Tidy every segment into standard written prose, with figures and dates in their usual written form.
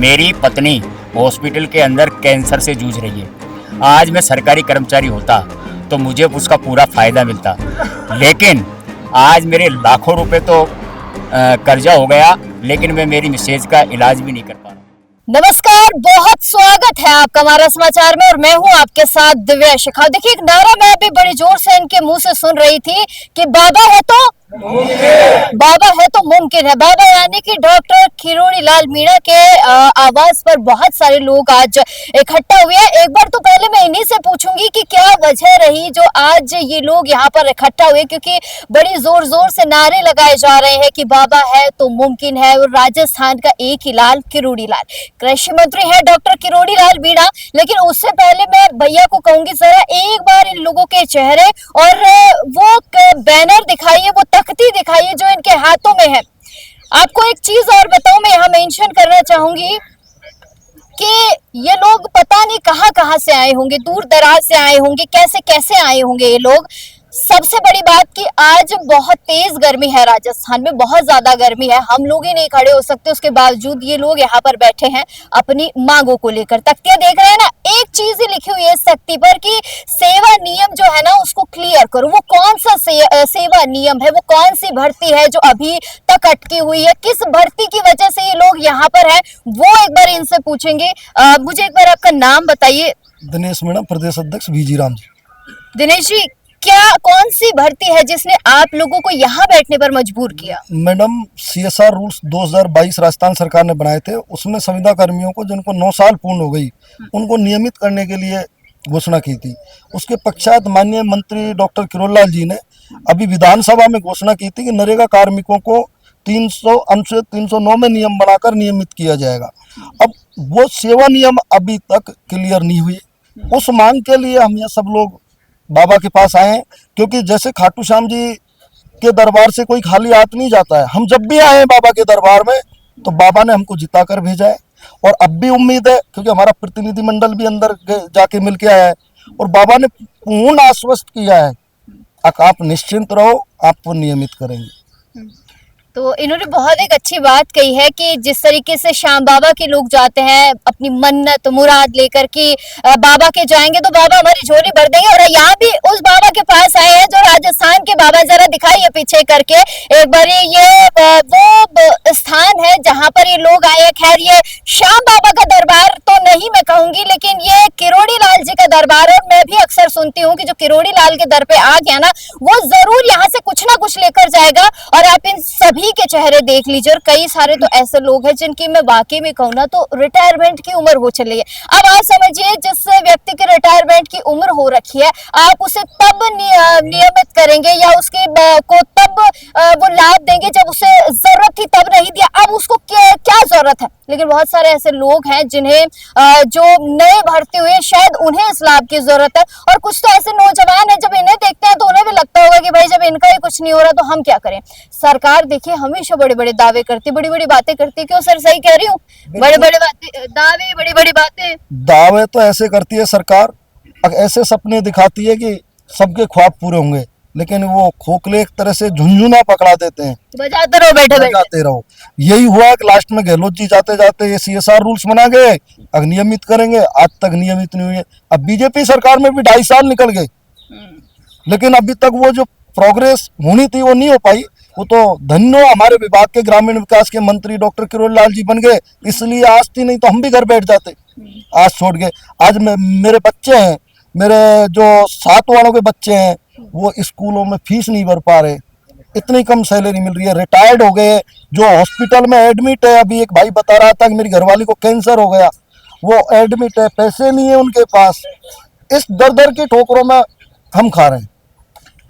मेरी पत्नी हॉस्पिटल के अंदर कैंसर से जूझ रही है। आज मैं सरकारी कर्मचारी होता तो मुझे उसका पूरा फायदा मिलता, लेकिन आज मेरे लाखों रुपए तो कर्जा हो गया, लेकिन मैं मेरी मिसेज का इलाज भी नहीं कर पा रहा। नमस्कार, बहुत स्वागत है आपका हमारा समाचार में और मैं हूं आपके साथ दिव्या शेखावत। देखिए, एक नारा मैं अभी बड़ी जोर से इनके मुंह से सुन रही थी कि बाबा है तो बाबा है तो मुमकिन है। बाबा यानी कि डॉक्टर किरोड़ी लाल मीणा के आवाज पर बहुत सारे लोग आज इकट्ठा हुए हैं। एक बार तो पहले मैं इन्हीं से पूछूंगी कि क्या वजह रही जो आज ये लोग यहाँ पर इकट्ठा हुए, क्योंकि बड़ी जोर जोर से नारे लगाए जा रहे हैं कि बाबा है तो मुमकिन है। और राजस्थान का एक ही लाल, किरोड़ी लाल, कृषि मंत्री है डॉक्टर किरोड़ी लाल मीणा। लेकिन उससे पहले मैं भैया को कहूंगी, जरा एक बार इन लोगों के चेहरे और वो बैनर दिखाइए, वो तख्ती दिखाइए जो इनके हाथों में है। आपको एक चीज और बताऊं, मैं यहाँ मेंशन करना चाहूंगी कि ये लोग पता नहीं कहां से आए होंगे, दूर दराज से आए होंगे, कैसे कैसे आए होंगे ये लोग। सबसे बड़ी बात कि आज बहुत तेज गर्मी है, राजस्थान में बहुत ज्यादा गर्मी है, हम लोग ही नहीं खड़े हो सकते, उसके बावजूद ये लोग यहाँ पर बैठे हैं अपनी मांगों को लेकर। तख्तियां देख रहे हैं ना, एक चीज ही लिखी हुई है इस तख्ती पर कि सेवा नियम जो है ना उसको क्लियर करो। वो कौन सा सेवा नियम है, वो कौन सी भर्ती है जो अभी तक अटकी हुई है, किस भर्ती की वजह से ये लोग यहाँ पर है, वो एक बार इनसे पूछेंगे। मुझे एक बार आपका नाम बताइए। दिनेश मीणा, प्रदेश अध्यक्ष बीजी राम जी। दिनेश जी, क्या कौन सी भर्ती है जिसने आप लोगों को यहाँ बैठने पर मजबूर किया? मैडम, CSR रूल्स 2022 राजस्थान सरकार ने बनाए थे, उसमें संविदा कर्मियों को जिनको 9 साल पूर्ण हो गई उनको नियमित करने के लिए घोषणा की थी। उसके पश्चात माननीय मंत्री डॉक्टर किरोड़ी लाल जी ने अभी विधानसभा में घोषणा की थी कि नरेगा कार्मिकों को 300 अनुच्छेद 309 में नियम बनाकर नियमित किया जाएगा। अब वो सेवा नियम अभी तक क्लियर नहीं हुई। उस मांग के लिए हम ये सब लोग बाबा के पास आए हैं, क्योंकि जैसे खाटू श्याम जी के दरबार से कोई खाली हाथ नहीं जाता है। हम जब भी आए हैं बाबा के दरबार में तो बाबा ने हमको जिता कर भेजा है, और अब भी उम्मीद है, क्योंकि हमारा प्रतिनिधि मंडल भी अंदर जाके मिल के आया है और बाबा ने पूर्ण आश्वस्त किया है आप निश्चिंत रहो, आपको नियमित करेंगे। तो इन्होंने बहुत एक अच्छी बात कही है कि जिस तरीके से श्याम बाबा के लोग जाते हैं अपनी मन्नत मुराद लेकर कि बाबा के जाएंगे तो बाबा हमारी झोली भर देंगे। और यहाँ भी उस बाबा के पास आए हैं जो राजस्थान के बाबा। जरा दिखाइए पीछे करके एक बार, ये वो स्थान है जहाँ पर ये लोग आए हैं। खैर, ये श्याम बाबा का दरबार तो नहीं मैं कहूंगी, लेकिन ये किरोड़ी लाल जी का दरबार है। और मैं भी अक्सर सुनती हूँ कि जो किरोड़ी लाल के दर पे आ गया ना, वो जरूर यहाँ से कुछ ना कुछ लेकर जाएगा। और आप इन सभी के चेहरे देख लीजिए, और कई सारे तो ऐसे लोग हैं जिनकी मैं वाकई में कहूँ ना तो रिटायरमेंट की उम्र हो चली है। अब आप समझिए, जिस व्यक्ति की रिटायरमेंट की उम्र हो रखी है, आप उसे तब नियमित करेंगे या उसके को तब वो लाभ देंगे जब उसे जरूरत थी, तब नहीं दिया। अब उसको क्या जरूरत है? लेकिन बहुत सारे ऐसे लोग हैं जिन्हें जो नए भर्ती हुए शायद उन्हें इस लाभ की जरूरत है। और कुछ तो ऐसे नौजवान हैं जब इन्हें देखते हैं तो उन्हें भी लगता होगा कि भाई जब इनका ही कुछ नहीं हो रहा तो हम क्या करें। सरकार देखिए हमेशा बड़े बड़े दावे करती, बड़ी बड़ी बातें करती। क्यों सर, सही कह रही हूँ? बड़े बड़े बातें, दावे, बड़ी बड़ी बातें। दावे तो ऐसे करती है सरकार, ऐसे सपने दिखाती है कि सबके ख्वाब पूरे होंगे, लेकिन वो खोखले एक तरह से झुंझुना पकड़ा देते हैं, बजाते रहो, बैठे बजाते रहो। यही हुआ कि लास्ट में गहलोत जी जाते जाते ये CSR रूल्स बना गए, अब नियमित करेंगे, आज तक नियमित नहीं हुए। अब बीजेपी सरकार में भी 2.5 साल निकल गए, लेकिन अभी तक वो जो प्रोग्रेस होनी थी वो नहीं हो पाई। वो तो धन्यो हमारे विभाग के ग्रामीण विकास के मंत्री डॉक्टर किरोड़ी लाल जी बन गए, इसलिए आज थी, नहीं तो हम भी घर बैठ जाते। आज छोड़ गए। आज मेरे बच्चे हैं, मेरे जो 7 वालों के बच्चे हैं, वो स्कूलों में फीस नहीं भर पा रहे, इतनी कम सैलरी मिल रही है। रिटायर्ड हो गए, जो हॉस्पिटल में एडमिट है, अभी एक भाई बता रहा था कि मेरी घरवाली को कैंसर हो गया, वो एडमिट है, पैसे नहीं है उनके पास। इस दर दर की ठोकरों में हम खा रहे हैं।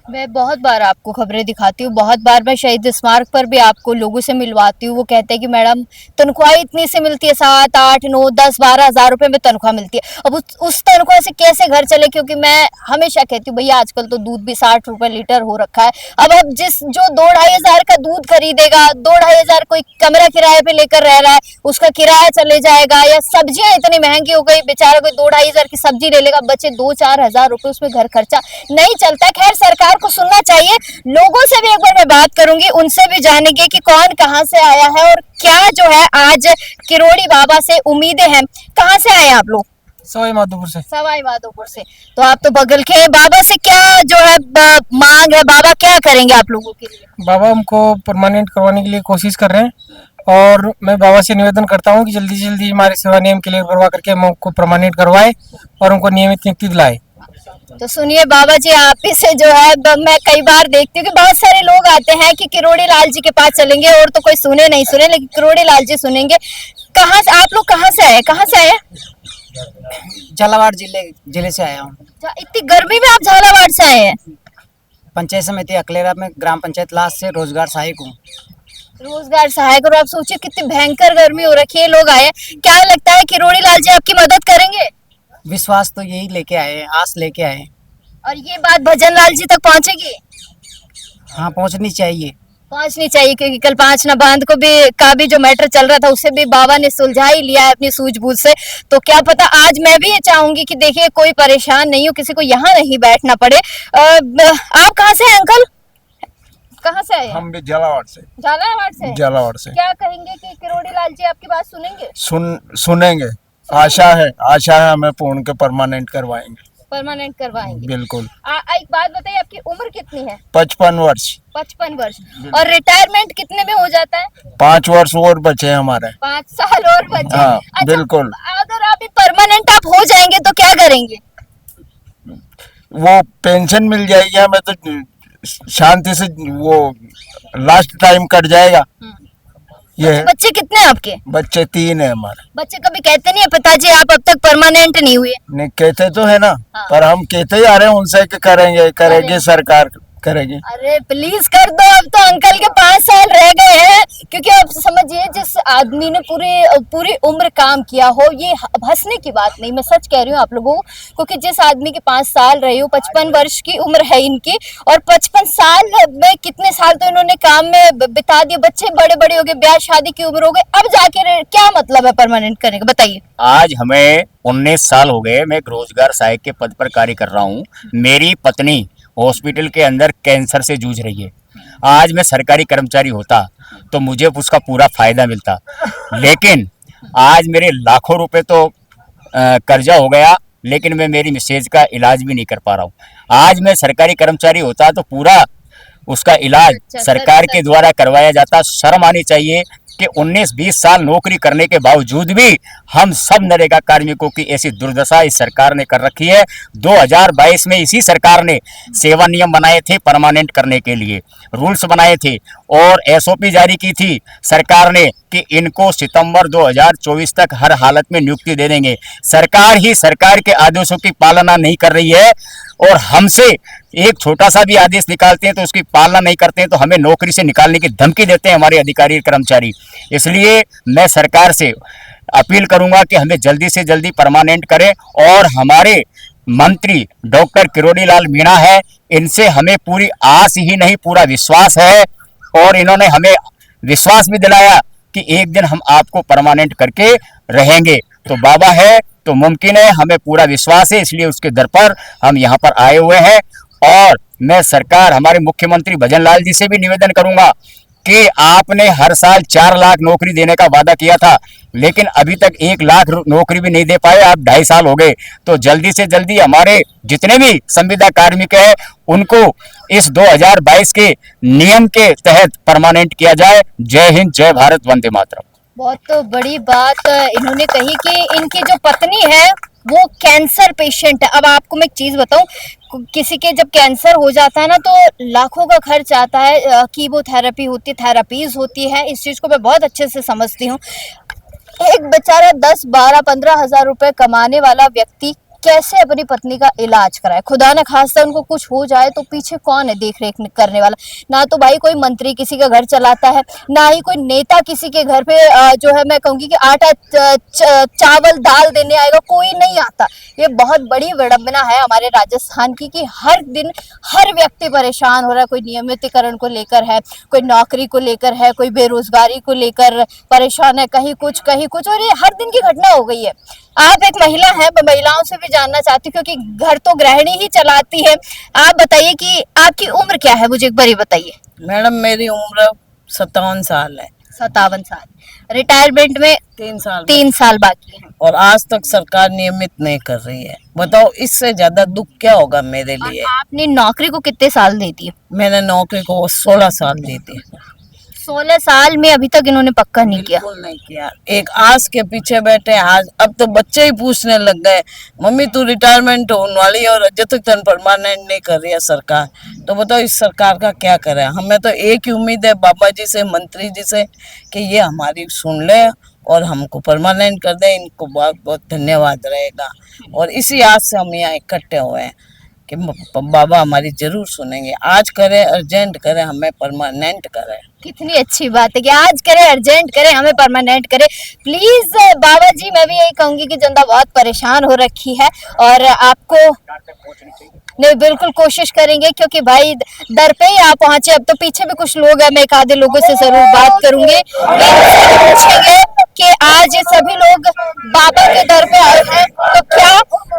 मैं बहुत बार आपको खबरें दिखाती हूँ, बहुत बार मैं शहीद स्मारक पर भी आपको लोगों से मिलवाती हूँ। वो कहते हैं कि मैडम तनख्वाह इतनी से मिलती है, 7, 8, 9, 10, 12 हज़ार रुपए में तनख्वाह मिलती है। अब उस तनख्वाह से कैसे घर चले? क्योंकि मैं हमेशा कहती हूँ भैया आजकल तो दूध भी 60 रुपए लीटर हो रखा है। अब जो 2-2.5 हज़ार का दूध खरीदेगा, 2-2.5 हज़ार कोई कमरा किराए पे लेकर रह रहा है, उसका किराया चले जाएगा। या सब्जियां इतनी महंगी हो गई, बेचारा कोई 2-2.5 हज़ार की सब्जी ले लेगा, बचे 2-4 हज़ार रुपए, उसमें घर खर्चा नहीं चलता। खैर, सरकार को सुनना चाहिए। लोगों से भी एक बार मैं बात करूंगी, उनसे भी जानेंगे कि कौन कहां से आया है और क्या जो है आज किरोड़ी बाबा से उम्मीदें हैं। कहां से आए आप लोग? सवाई माधोपुर से। सवाई माधोपुर से। तो आप तो बगल के हैं। बाबा से क्या जो है मांग है, बाबा क्या करेंगे आप लोगों के लिए? बाबा हमको परमानेंट करवाने के लिए कोशिश कर रहे हैं और मैं बाबा से निवेदन करता हूं कि जल्दी से जल्दी हमारे सेवा नियम क्लियर करवा करके हमको परमानेंट करवाए और हमको नियमित नियुक्ति दिलाए। तो सुनिए बाबा जी, आप ही से जो है मैं कई बार देखती हूँ कि बहुत सारे लोग आते हैं कि किरोड़ी लाल जी के पास चलेंगे और तो कोई सुने नहीं सुने, लेकिन किरोड़ी लाल जी सुनेंगे। कहाँ से आप लोग, कहाँ से आए, कहाँ से आए? झालावाड़ जिले से आया हूँ। इतनी गर्मी में आप झालावाड़ से आए हैं? पंचायत समिति अकलेरा में ग्राम पंचायत लास्ट से रोजगार सहायक हूँ। रोजगार सहायक। और आप सोचिए कितनी भयंकर गर्मी हो रखी है, लोग आए। क्या लगता है किरोड़ी लाल जी आपकी मदद करेंगे? विश्वास तो यही लेके आए हैं, आस लेके आए हैं। और ये बात भजन लाल जी तक पहुंचेगी? हाँ, पहुँचनी चाहिए। पहुंचनी चाहिए, क्योंकि कल 5 ना बांध का भी जो मैटर चल रहा था उसे भी बाबा ने सुलझा ही लिया है अपनी सूझबूझ से। तो क्या पता आज मैं भी ये चाहूंगी कि देखिए कोई परेशान नहीं हो, किसी को यहाँ नहीं बैठना पड़े। आप कहाँ से हैं अंकल? कहाँ से आए? हम भी झालावाड़ से। झालावाड़ से? झालावाड़ से। क्या कहेंगे कि किरोड़ी लाल जी आपकी बात सुनेंगे? सुनेंगे। आशा है हमें पूर्ण के परमानेंट करवाएंगे। परमानेंट करवाएंगे बिल्कुल। एक बात बताइए, आपकी उम्र कितनी है? 55 वर्ष। 55 वर्ष। और रिटायरमेंट कितने में हो जाता है? 5 वर्ष और बचे हैं हमारे। 5 साल और बचे। हाँ, अच्छा, बिल्कुल। अगर आप परमानेंट आप हो जाएंगे तो क्या करेंगे? वो पेंशन मिल जाएगी हमें, तो शांति से वो लास्ट टाइम कट जाएगा। ये है। बच्चे कितने हैं आपके? बच्चे 3 है हमारे। बच्चे कभी कहते नहीं है पिताजी आप अब तक परमानेंट नहीं हुए? नहीं, कहते तो है ना। हाँ। पर हम कहते ही आ रहे हैं उनसे कि करेगी सरकार करेगी। अरे प्लीज कर दो, अब तो अंकल के 5 साल रह गए हैं। क्योंकि आप समझिए, जिस आदमी ने पूरी उम्र काम किया हो, ये हंसने की बात नहीं, मैं सच कह रही हूँ आप लोगों को। क्योंकि जिस आदमी के 5 साल रहे हो, 55 वर्ष की उम्र है इनकी, और 55 साल में कितने साल तो इन्होंने काम में बिता दिए। बच्चे बड़े बड़े हो गए, ब्याह शादी की उम्र हो गई, अब जाके क्या मतलब है परमानेंट करने का, बताइए। आज हमें 19 साल हो गए, मैं एक रोजगार सहायक के पद पर कार्य कर रहा हूँ। मेरी पत्नी हॉस्पिटल के अंदर कैंसर से जूझ रही है। आज मैं सरकारी कर्मचारी होता तो मुझे उसका पूरा फायदा मिलता, लेकिन आज मेरे लाखों रुपए तो कर्जा हो गया, लेकिन मैं मेरी मिसेज का इलाज भी नहीं कर पा रहा हूँ। आज मैं सरकारी कर्मचारी होता तो पूरा उसका इलाज सरकार के द्वारा करवाया जाता। शर्म आनी चाहिए कि 19-20 साल नौकरी करने के बावजूद भी हम सब नरेगा कार्मिकों की ऐसी दुर्दशा इस सरकार ने कर रखी है। 2022 में इसी सरकार ने सेवा नियम बनाए थे, परमानेंट करने के लिए रूल्स बनाए थे और एसओपी जारी की थी सरकार ने कि इनको सितंबर 2024 तक हर हालत में नियुक्ति दे देंगे। सरकार ही सरकार के आदेशों की पालना नहीं कर रही है और हमसे एक छोटा सा भी आदेश निकालते हैं तो उसकी पालना नहीं करते हैं, तो हमें नौकरी से निकालने की धमकी देते हैं हमारे अधिकारी कर्मचारी। इसलिए मैं सरकार से अपील करूंगा कि हमें जल्दी से जल्दी परमानेंट करें। और हमारे मंत्री डॉक्टर किरोड़ी लाल मीणा है, इनसे हमें पूरी आस ही नहीं पूरा विश्वास है और इन्होंने हमें विश्वास भी दिलाया कि एक दिन हम आपको परमानेंट करके रहेंगे। तो बाबा है तो मुमकिन है, हमें पूरा विश्वास है, इसलिए उसके दर पर हम यहाँ पर आए हुए हैं। और मैं सरकार, हमारे मुख्यमंत्री भजन लाल जी से भी निवेदन करूंगा कि आपने हर साल 4 लाख नौकरी देने का वादा किया था, लेकिन अभी तक 1 लाख नौकरी भी नहीं दे पाए। आप 2.5 साल हो गए, तो जल्दी से जल्दी हमारे जितने भी संविदा कार्मिक हैं उनको इस 2022 के नियम के तहत परमानेंट किया जाए। जय हिंद, जय भारत, वंदे मातरम। बहुत तो बड़ी बात इन्होंने कही कि इनकी जो पत्नी है वो कैंसर पेशेंट है। अब आपको मैं एक चीज बताऊं, किसी के जब कैंसर हो जाता है ना तो लाखों का खर्च आता है, कीमोथेरेपी होती है, थेरेपीज होती है। इस चीज को मैं बहुत अच्छे से समझती हूँ। एक बेचारा 10, 12, 15 हजार रुपए कमाने वाला व्यक्ति कैसे अपनी पत्नी का इलाज कराए? खुदा न खास्ता उनको कुछ हो जाए तो पीछे कौन है देख रेख करने वाला? ना तो भाई कोई मंत्री किसी का घर चलाता है, ना ही कोई नेता किसी के घर पे जो है मैं कहूंगी कि आटा चावल दाल देने आएगा, कोई नहीं आता। ये बहुत बड़ी विडंबना है हमारे राजस्थान की कि हर दिन हर व्यक्ति परेशान हो रहा है। कोई नियमितीकरण को लेकर है, कोई नौकरी को लेकर है, कोई बेरोजगारी को लेकर परेशान है, कहीं कुछ और ये हर दिन की घटना हो गई है। आप एक महिला है, मैं महिलाओं से भी जानना चाहती हूँ क्योंकि घर तो गृहिणी ही चलाती है। आप बताइए कि आपकी उम्र क्या है, मुझे एक बार ये बताइए। मैडम मेरी उम्र 57 साल है। 57 साल। रिटायरमेंट में 3 साल बाकी है। और आज तक सरकार नियमित नहीं कर रही है। बताओ इससे ज्यादा दुख क्या होगा मेरे लिए। आपने नौकरी को कितने साल दे दिए? मैंने नौकरी को 16 साल दी थी। 16 साल में अभी तक इन्होंने पक्का नहीं किया। बिल्कुल नहीं किया। एक आस के पीछे बैठे आज, अब तो बच्चे ही पूछने लग गए मम्मी तू रिटायरमेंट होने वाली है और अजय तक तन परमानेंट नहीं कर रही है सरकार। तो बताओ इस सरकार का क्या करे। हमें तो एक ही उम्मीद है बाबा जी से, मंत्री जी से, कि ये हमारी सुन ले और हमको परमानेंट कर दे। इनको बहुत बहुत धन्यवाद रहेगा। और इसी आस से हम यहाँ इकट्ठे हुए हैं कि बाबा हमारी जरूर सुनेंगे। आज करे, अर्जेंट करे, हमें परमानेंट करे। कितनी अच्छी बात है कि आज करे, अर्जेंट करे, हमें परमानेंट करे। प्लीज बाबा जी, मैं भी यही कहूंगी कि जनता बहुत परेशान हो रखी है और आपको नहीं, बिल्कुल कोशिश करेंगे क्योंकि भाई दर पे ही आप पहुंचे। अब तो पीछे भी कुछ लोग हैं, मैं एक आधे लोगों से जरूर बात करूंगी। इनसे पूछेंगे कि आज ये सभी लोग बाबा के दर पे आए हैं तो क्या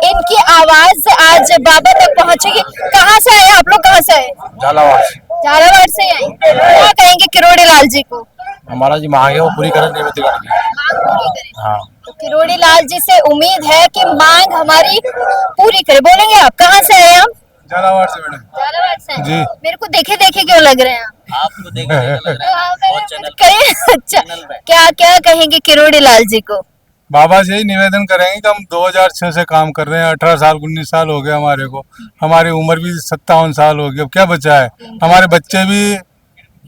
इनकी आवाज आज बाबा तक पहुंचेगी। कहाँ से आए आप लोग, कहाँ से आए? झालावाड़ से आई। क्या कहेंगे किरोड़ी लाल जी को? हमारा जो मांग है वो पूरी करने निमित्त करनी है। मांग पूरी करें। हाँ, तो किरोड़ी लाल जी से उम्मीद है कि मांग हमारी पूरी करे। बोलेंगे आप कहाँ से आए? हम झालावाड़ से मैडम। झालावाड़ से। जी। मेरे को देखे देखे क्यों लग रहे हैं आप? आपको देख करें। अच्छा, क्या क्या कहेंगे किरोड़ी लाल जी को? बाबा से ही निवेदन करेंगे कि हम 2006 से काम कर रहे हैं। 18 साल 19 साल हो गए हमारे को। हमारी उम्र भी 57 साल हो गई। अब क्या बचा है? हमारे बच्चे भी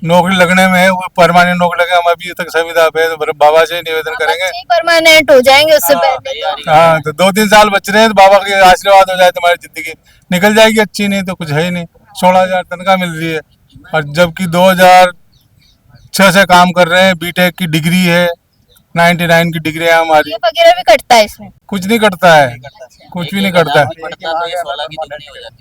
नौकरी लगने में है, वो परमानेंट नौकरी लगे, हम अभी तक सुविधा पे। तो बाबा से ही निवेदन करेंगे। परमानेंट हो जाएंगे उससे पहले। हाँ, तो 2-3 साल बच रहे हैं तो बाबा के आशीर्वाद हो जाए तुम्हारी जिंदगी निकल जाएगी अच्छी। नहीं तो कुछ है ही नहीं। 16,000 तनख्वाह मिल रही है और जबकि 2006 से काम कर रहे हैं। बीटेक की डिग्री है, 99 की डिग्री है हमारी। ये वगैरह भी कटता है इसमें? कुछ नहीं कटता है, कुछ भी नहीं कटता है।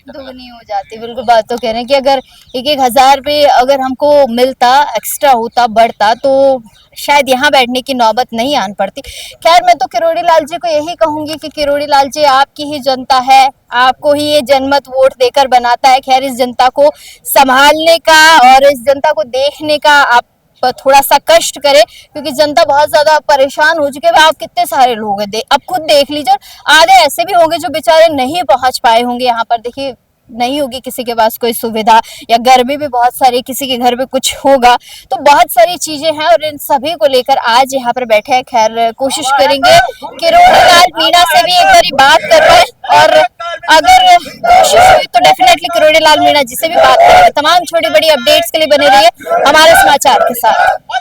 दुगनी हो जाती। बिल्कुल बात तो कह रहे हैं कि अगर 1-1 हजार पे अगर हमको मिलता, एक्स्ट्रा होता, बढ़ता तो शायद यहाँ बैठने की नौबत नहीं आन पड़ती। खैर मैं तो किरोड़ी लाल जी को यही कहूंगी कि किरोड़ी लाल जी आपकी ही जनता है, आपको ही ये जनमत वोट देकर बनाता है। खैर इस जनता को संभालने का और इस जनता को देखने का आप थोड़ा सा कष्ट करें क्योंकि जनता बहुत ज्यादा परेशान हो चुके हैं। आप कितने सारे लोग हैं, अब खुद देख लीजिए। आधे ऐसे भी होंगे जो बेचारे नहीं पहुंच पाए होंगे यहाँ पर। देखिए नहीं होगी किसी के पास कोई सुविधा, या गर्मी भी बहुत सारी, किसी के घर में कुछ होगा, तो बहुत सारी चीजें हैं और इन सभी को लेकर आज यहाँ पर बैठे हैं। खैर कोशिश करेंगे किरोड़ी लाल मीणा से भी एक बार बात कर पाए और अगर कोशिश हुई तो डेफिनेटली किरोड़ी लाल मीणा जी से भी बात करेंगे। तमाम छोटी बड़ी अपडेट्स के लिए बने रहिए हमारे समाचार के साथ।